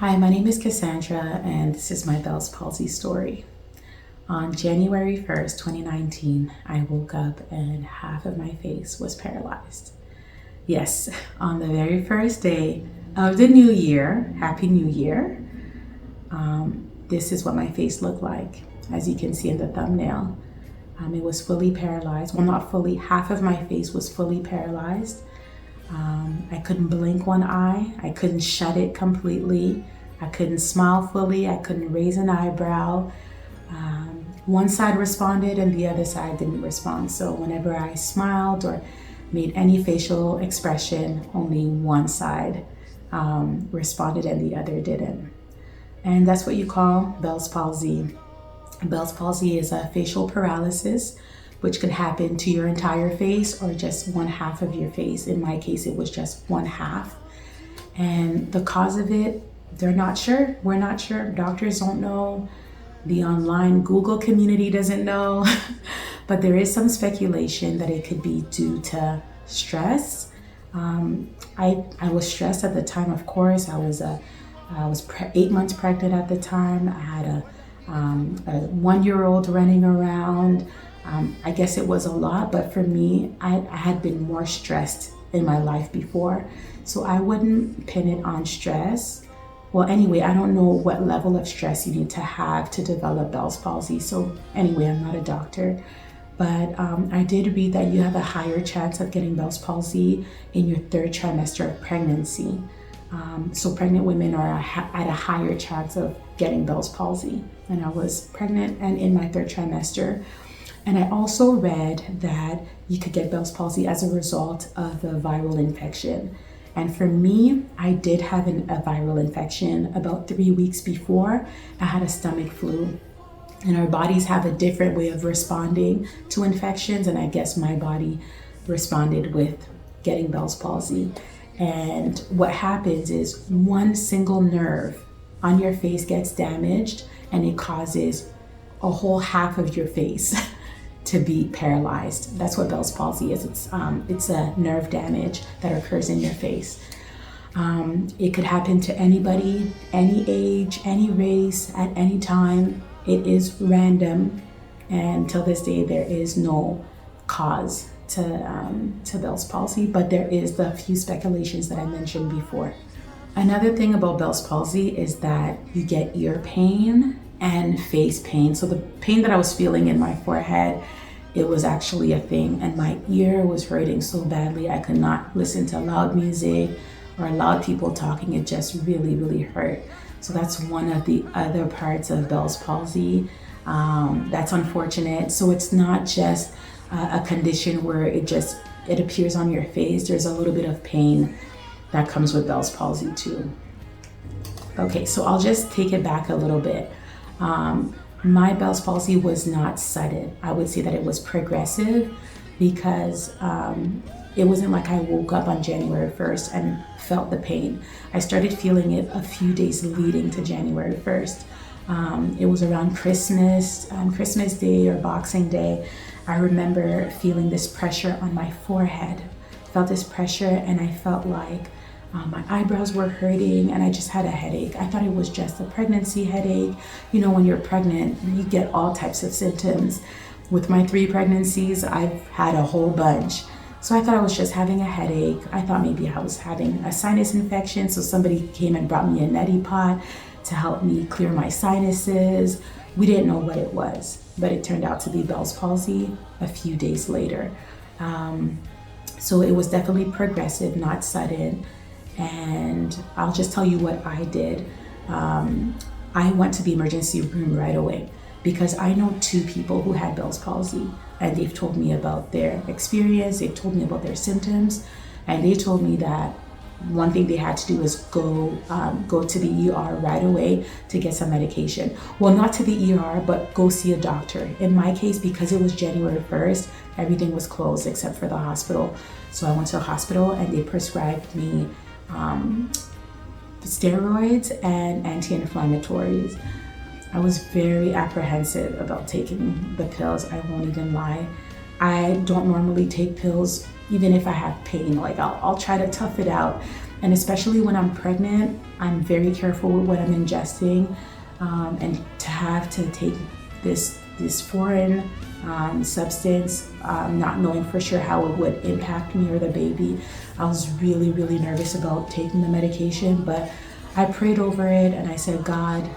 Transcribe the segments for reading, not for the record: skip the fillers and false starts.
Hi, my name is Cassandra, and this is my Bell's palsy story. On January 1st, 2019, I woke up and half of my face was paralyzed. Yes, on the very first day of the new year, Happy New Year, this is what my face looked like. As you can see in the thumbnail, it was fully paralyzed. Well, not fully, half of my face was fully paralyzed. I couldn't blink one eye. I couldn't shut it completely. I couldn't smile fully. I couldn't raise an eyebrow. One side responded and the other side didn't respond. So whenever I smiled or made any facial expression, only one side responded and the other didn't. And that's what you call Bell's palsy. Bell's palsy is a facial paralysis, which could happen to your entire face or just one half of your face. In my case, it was just one half. And the cause of it, they're not sure. We're not sure. Doctors don't know. The online Google community doesn't know. But there is some speculation that it could be due to stress. I was stressed at the time, of course. I was 8 months pregnant at the time. I had a 1-year-old running around. I guess it was a lot, but for me, I had been more stressed in my life before. So I wouldn't pin it on stress. Well, anyway, I don't know what level of stress you need to have to develop Bell's palsy. So anyway, I'm not a doctor, but I did read that you have a higher chance of getting Bell's palsy in your 3rd trimester of pregnancy. So pregnant women are at a higher chance of getting Bell's palsy. And I was pregnant and in my 3rd trimester. And I also read that you could get Bell's palsy as a result of a viral infection. And for me, I did have a viral infection about 3 weeks before. I had a stomach flu. And our bodies have a different way of responding to infections. And I guess my body responded with getting Bell's palsy. And what happens is one single nerve on your face gets damaged and it causes a whole half of your face to be paralyzed. That's what Bell's palsy is. It's a nerve damage that occurs in your face. It could happen to anybody, any age, any race, at any time. It is random, and till this day there is no cause to Bell's palsy, but there is the few speculations that I mentioned before. Another thing about Bell's palsy is that you get ear pain and face pain. So the pain that I was feeling in my forehead, it was actually a thing, and my ear was hurting so badly I could not listen to loud music or loud people talking. It just really, really hurt. So that's one of the other parts of Bell's palsy. That's unfortunate. So it's not just a condition where it appears on your face. There's a little bit of pain that comes with Bell's palsy too. Okay, so I'll just take it back a little bit. My Bell's palsy was not sudden. I would say that it was progressive because it wasn't like I woke up on January 1st and felt the pain. I started feeling it a few days leading to January 1st. It was around Christmas Day or Boxing Day. I remember feeling this pressure on my forehead. Felt this pressure and I felt like my eyebrows were hurting and I just had a headache. I thought it was just a pregnancy headache. You know, when you're pregnant, you get all types of symptoms. With my 3 pregnancies, I've had a whole bunch. So I thought I was just having a headache. I thought maybe I was having a sinus infection. So somebody came and brought me a neti pot to help me clear my sinuses. We didn't know what it was, but it turned out to be Bell's palsy a few days later. So it was definitely progressive, not sudden. And I'll just tell you what I did. I went to the emergency room right away because I know 2 people who had Bell's palsy, and they've told me about their experience. They've told me about their symptoms, and they told me that one thing they had to do is go to the ER right away to get some medication. Well, not to the ER, but go see a doctor. In my case, because it was January 1st, everything was closed except for the hospital. So I went to the hospital and they prescribed me steroids and anti-inflammatories. I was very apprehensive about taking the pills. I won't even lie. I don't normally take pills even if I have pain. Like I'll try to tough it out And especially when I'm pregnant, I'm very careful with what I'm ingesting. And to have to take this foreign substance, not knowing for sure how it would impact me or the baby, I was really, really nervous about taking the medication. But I prayed over it and I said, God,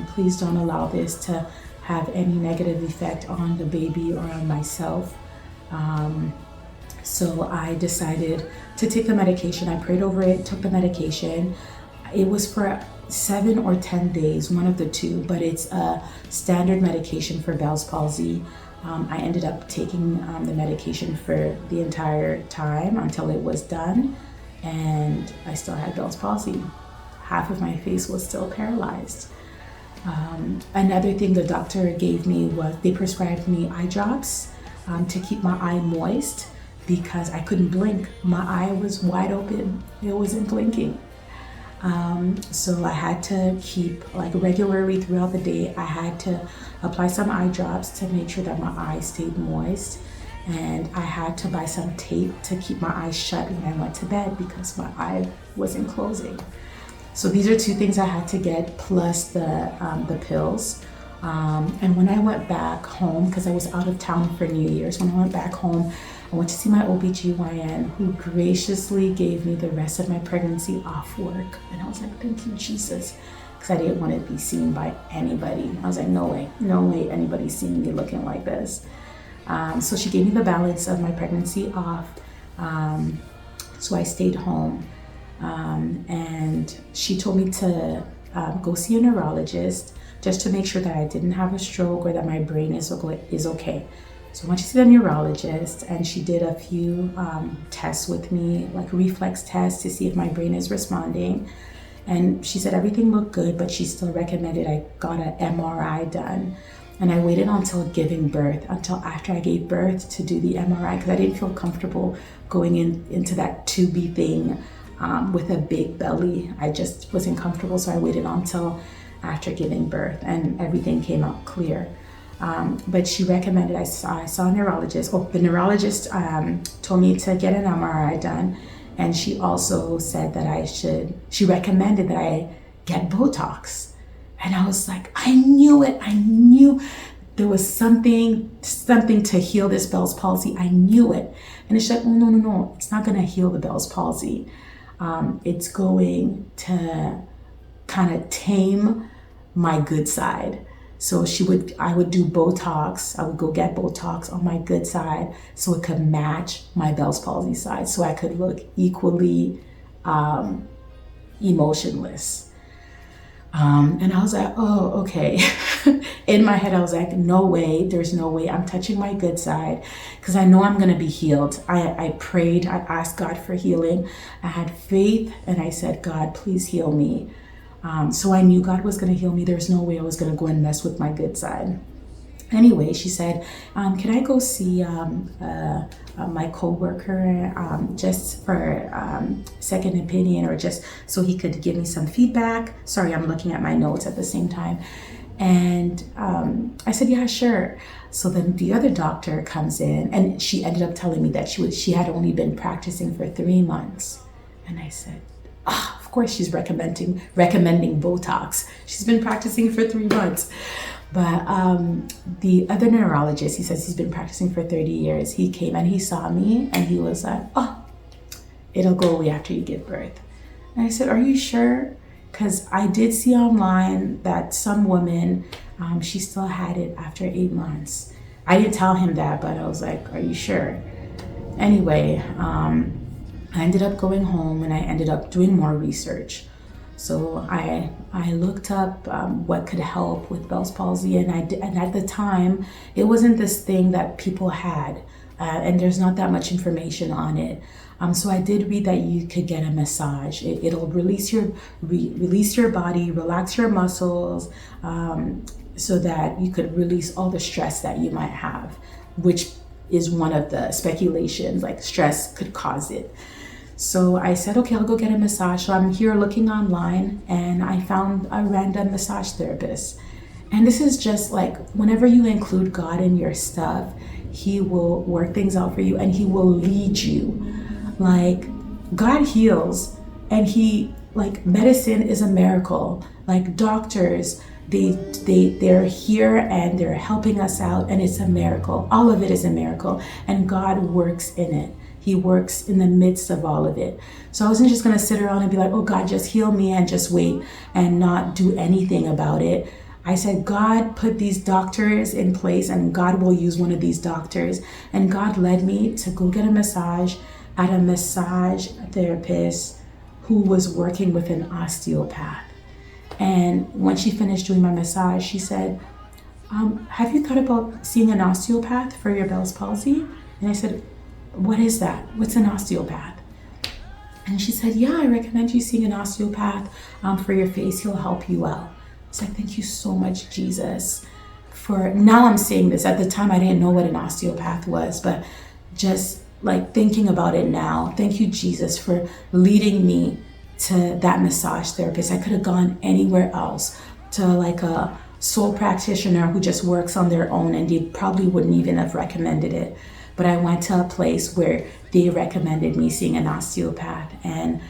please don't allow this to have any negative effect on the baby or on myself. So I decided to take the medication. I prayed over it, took the medication. It was for 7 or 10 days, one of the two, but it's a standard medication for Bell's palsy. I ended up taking the medication for the entire time until it was done, and I still had Bell's palsy. Half of my face was still paralyzed. Another thing the doctor gave me was they prescribed me eye drops to keep my eye moist because I couldn't blink. My eye was wide open. It wasn't blinking. So I had to keep, like, regularly throughout the day, I had to apply some eye drops to make sure that my eyes stayed moist. And I had to buy some tape to keep my eyes shut when I went to bed because my eye wasn't closing. So these are two things I had to get, plus the pills. And when I went back home, because I was out of town for New Year's, when I went back home, I went to see my OBGYN, who graciously gave me the rest of my pregnancy off work. And I was like, thank you, Jesus, because I didn't want to be seen by anybody. I was like, no way anybody's seeing me looking like this. So she gave me the balance of my pregnancy off. So I stayed home. And she told me to go see a neurologist just to make sure that I didn't have a stroke or that my brain is okay. So I went to see the neurologist, and she did a few tests with me, like reflex tests to see if my brain is responding. And she said everything looked good, but she still recommended I got an MRI done. And I waited until giving birth, until after I gave birth, to do the MRI, because I didn't feel comfortable going into that tubey thing with a big belly. I just wasn't comfortable, so I waited until after giving birth, and everything came out clear. But she recommended, I saw a neurologist. The neurologist told me to get an MRI done, and she also said that she recommended that I get Botox. And I was like, I knew it. I knew there was something to heal this Bell's palsy. I knew it. And she's like, oh, no, it's not gonna heal the Bell's palsy. It's going to kind of tame my good side. So I would do Botox. I would go get Botox on my good side so it could match my Bell's palsy side, so I could look equally emotionless. And I was like, oh, okay. In my head, I was like, there's no way I'm touching my good side, because I know I'm going to be healed. I prayed, I asked God for healing. I had faith, and I said, God, please heal me. So I knew God was going to heal me. There's no way I was going to go and mess with my good side. Anyway, she said, can I go see my coworker just for second opinion, or just so he could give me some feedback? Sorry, I'm looking at my notes at the same time. And I said, yeah, sure. So then the other doctor comes in, and she ended up telling me that she had only been practicing for 3 months. And I said, of course she's recommending Botox. She's been practicing for 3 months. But the other neurologist, he says he's been practicing for 30 years. He came and he saw me, and he was like, it'll go away after you give birth. And I said, are you sure? Because I did see online that some woman, she still had it after 8 months. I didn't tell him that, but I was like, are you sure? Anyway, I ended up going home, and I ended up doing more research. So I looked up what could help with Bell's palsy, and at the time, it wasn't this thing that people had, and there's not that much information on it. So I did read that you could get a massage. It'll release your body, relax your muscles, so that you could release all the stress that you might have, which is one of the speculations, like stress could cause it. So I said, okay, I'll go get a massage. So I'm here looking online, and I found a random massage therapist. And this is just like, whenever you include God in your stuff, he will work things out for you, and he will lead you. Like, God heals, And medicine is a miracle. Like doctors, they're here and they're helping us out, and it's a miracle. All of it is a miracle, and God works in it. He works in the midst of all of it. So I wasn't just going to sit around and be like, oh God, just heal me and just wait and not do anything about it. I said, God put these doctors in place, and God will use one of these doctors. And God led me to go get a massage at a massage therapist who was working with an osteopath. And when she finished doing my massage, she said, have you thought about seeing an osteopath for your Bell's palsy? And I said, what is that? What's an osteopath? And she said, yeah, I recommend you seeing an osteopath for your face. He'll help you out. It's like, thank you so much, Jesus. For now I'm saying this. At the time, I didn't know what an osteopath was, but just like thinking about it now, thank you, Jesus, for leading me to that massage therapist. I could have gone anywhere else, to like a sole practitioner who just works on their own, and they probably wouldn't even have recommended it. But I went to a place where they recommended me seeing an osteopath. And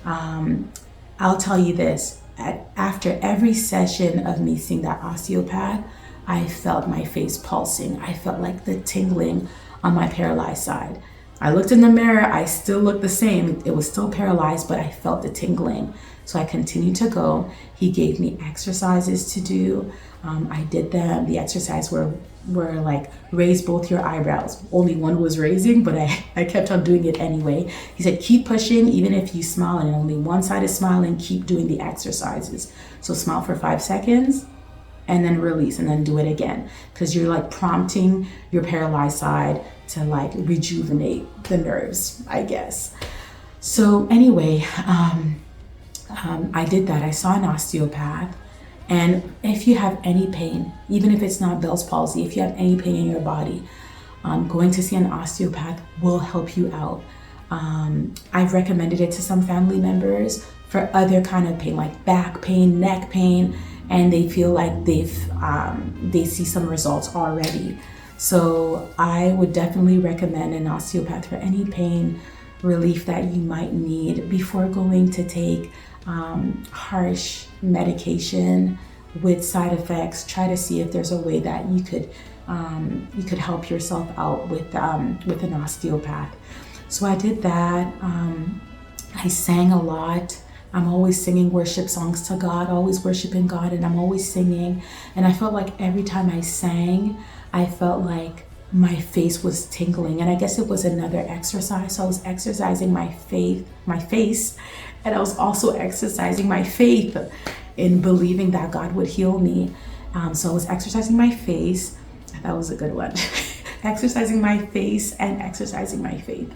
I'll tell you this, after every session of me seeing that osteopath, I felt my face pulsing. I felt like the tingling on my paralyzed side. I looked in the mirror, I still looked the same. It was still paralyzed, but I felt the tingling. So I continued to go. He gave me exercises to do. I did them. The exercise were like, raise both your eyebrows. Only one was raising, but I kept on doing it anyway. He said, keep pushing, even if you smile and only one side is smiling, keep doing the exercises. So smile for 5 seconds and then release, and then do it again. Because you're like prompting your paralyzed side to like rejuvenate the nerves, I guess. So anyway, I did that. I saw an osteopath. And if you have any pain, even if it's not Bell's palsy, if you have any pain in your body, going to see an osteopath will help you out. I've recommended it to some family members for other kind of pain, like back pain, neck pain, and they feel like they see some results already. So I would definitely recommend an osteopath for any pain relief that you might need before going to take harsh medication with side effects. Try to see if there's a way that you could help yourself out with an osteopath. So I did that. I sang a lot. I'm always singing worship songs to God, always worshiping God, and I'm always singing. And I felt like every time I sang, I felt like my face was tingling. And I guess it was another exercise. So I was exercising my face, and I was also exercising my faith in believing that God would heal me. So I was exercising my face. That was a good one. Exercising my face and exercising my faith.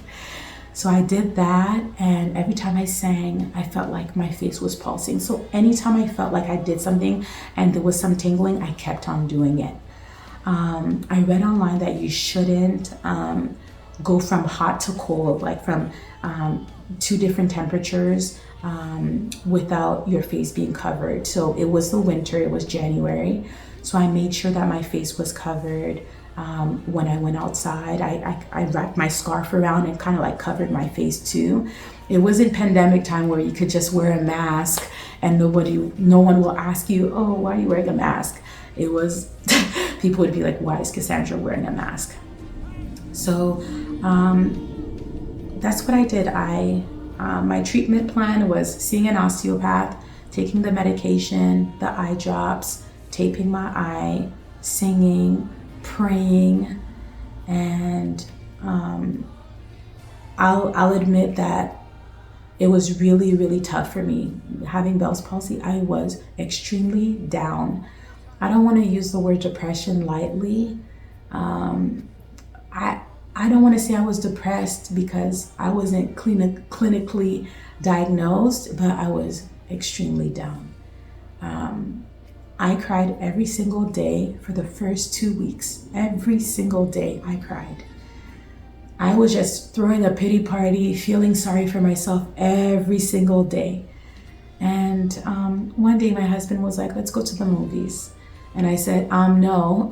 So I did that, and every time I sang, I felt like my face was pulsing. So anytime I felt like I did something and there was some tingling, I kept on doing it. I read online that you shouldn't go from hot to cold, like from 2 different temperatures without your face being covered. So it was the winter, it was January. So I made sure that my face was covered. When I went outside, I wrapped my scarf around and kind of like covered my face too. It wasn't pandemic time where you could just wear a mask and no one will ask you, oh, why are you wearing a mask? It was, people would be like, why is Cassandra wearing a mask? So that's what I did. My treatment plan was seeing an osteopath, taking the medication, the eye drops, taping my eye, singing, praying, and I'll admit that it was really, really tough for me. Having Bell's palsy, I was extremely down. I don't want to use the word depression lightly. I don't want to say I was depressed because I wasn't clinically diagnosed, but I was extremely down. I cried every single day for the first 2 weeks. Every single day I cried. I was just throwing a pity party, feeling sorry for myself every single day. And one day my husband was like, let's go to the movies. And I said, no,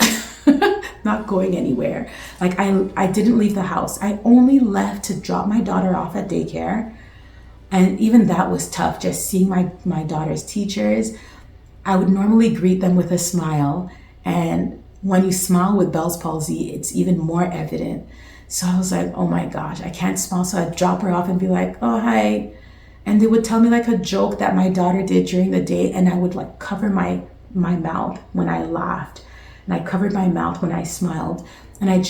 not going anywhere. Like I didn't leave the house. I only left to drop my daughter off at daycare. And even that was tough, just seeing my daughter's teachers. I would normally greet them with a smile. And when you smile with Bell's palsy, it's even more evident. So I was like, oh my gosh, I can't smile. So I'd drop her off and be like, oh, hi. And they would tell me like a joke that my daughter did during the day. And I would like cover my mouth when I laughed. And I covered my mouth when I smiled. And I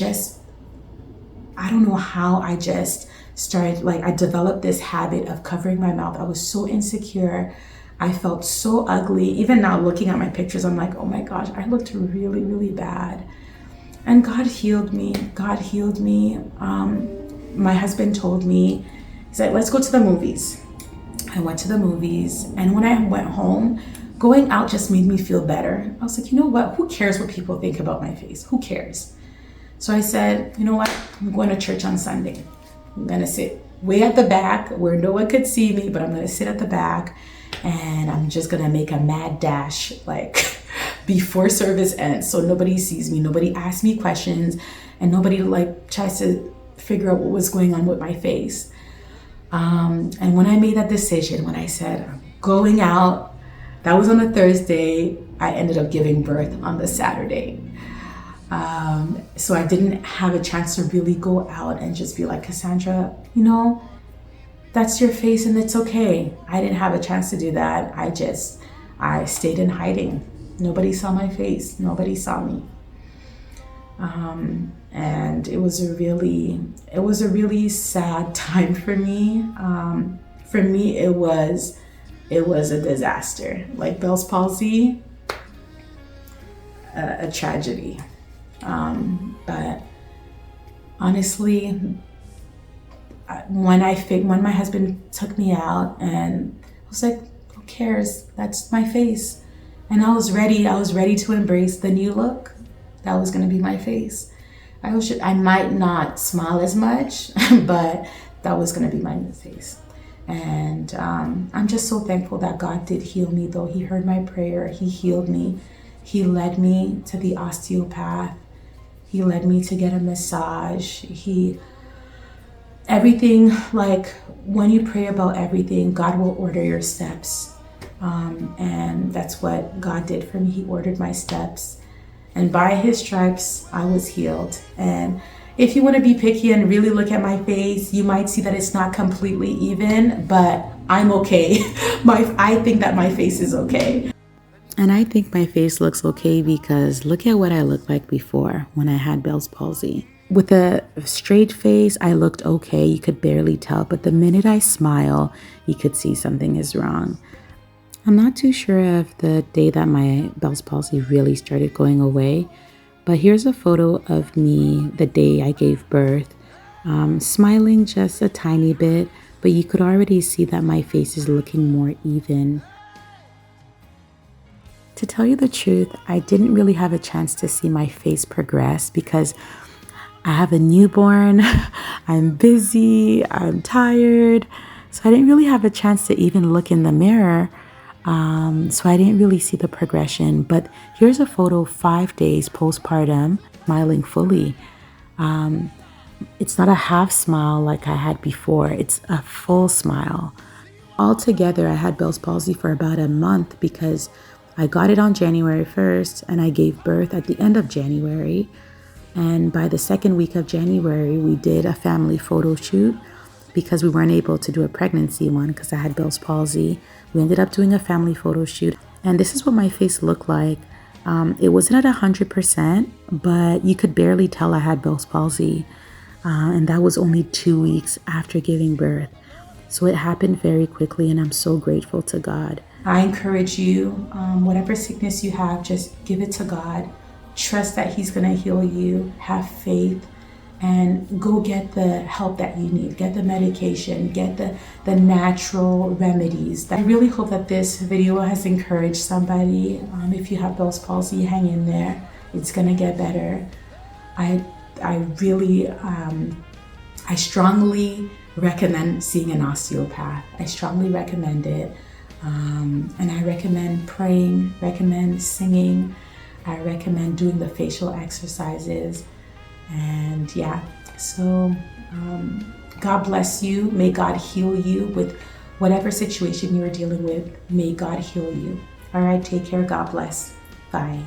don't know how I just started, like I developed this habit of covering my mouth. I was so insecure. I felt so ugly. Even now looking at my pictures, I'm like, oh my gosh, I looked really, really bad. And God healed me. God healed me. My husband told me, he said, let's go to the movies. I went to the movies. And when I went home, going out just made me feel better. I was like, you know what? Who cares what people think about my face? Who cares? So I said, you know what? I'm going to church on Sunday. I'm going to sit way at the back where no one could see me, but I'm going to sit at the back and I'm just going to make a mad dash like before service ends. So nobody sees me, nobody asks me questions, and nobody like tries to figure out what was going on with my face. And when I made that decision, when I said I'm going out, that was on a Thursday, I ended up giving birth on the Saturday. So I didn't have a chance to really go out and just be like, Cassandra, you know, that's your face and it's okay. I didn't have a chance to do that. I stayed in hiding. Nobody saw my face. Nobody saw me. And it was a really sad time for me. For me, it was a disaster. Like Bell's palsy, a tragedy. But honestly, when my husband took me out, and I was like, who cares? That's my face. And I was ready to embrace the new look. That was going to be my face. I might not smile as much, but that was going to be my new face. And I'm just so thankful that God did heal me, though. He heard my prayer. He healed me. He led me to the osteopath. He led me to get a massage. Everything, like when you pray about everything, God will order your steps. And that's what God did for me. He ordered my steps. And by his stripes, I was healed. And if you want to be picky and really look at my face, you might see that it's not completely even, but I'm okay. I think that my face is okay. And I think my face looks okay because look at what I looked like before when I had Bell's palsy. With a straight face, I looked okay. You could barely tell, but the minute I smile, you could see something is wrong. I'm not too sure of the day that my Bell's palsy really started going away, but here's a photo of me the day I gave birth, smiling just a tiny bit, but you could already see that my face is looking more even. To tell you the truth, I didn't really have a chance to see my face progress because I have a newborn, I'm busy, I'm tired, so I didn't really have a chance to even look in the mirror. So I didn't really see the progression, but here's a photo 5 days postpartum, smiling fully. It's not a half smile like I had before, it's a full smile. Altogether, I had Bell's palsy for about a month because I got it on January 1st and I gave birth at the end of January. And by the second week of January, we did a family photo shoot because we weren't able to do a pregnancy one because I had Bell's palsy. We ended up doing a family photo shoot, and this is what my face looked like. It wasn't at 100%, but you could barely tell I had Bell's palsy, and that was only 2 weeks after giving birth. So it happened very quickly, and I'm so grateful to God. I encourage you, whatever sickness you have, just give it to God. Trust that He's gonna heal you. Have faith. And go get the help that you need. Get the medication, get the natural remedies. I really hope that this video has encouraged somebody. If you have Bell's palsy, hang in there. It's gonna get better. I strongly recommend seeing an osteopath. I strongly recommend it. And I recommend praying, recommend singing. I recommend doing the facial exercises. And yeah, so God bless you. May God heal you with Whatever situation you are dealing with, may God heal you. All right, take care. God bless. Bye.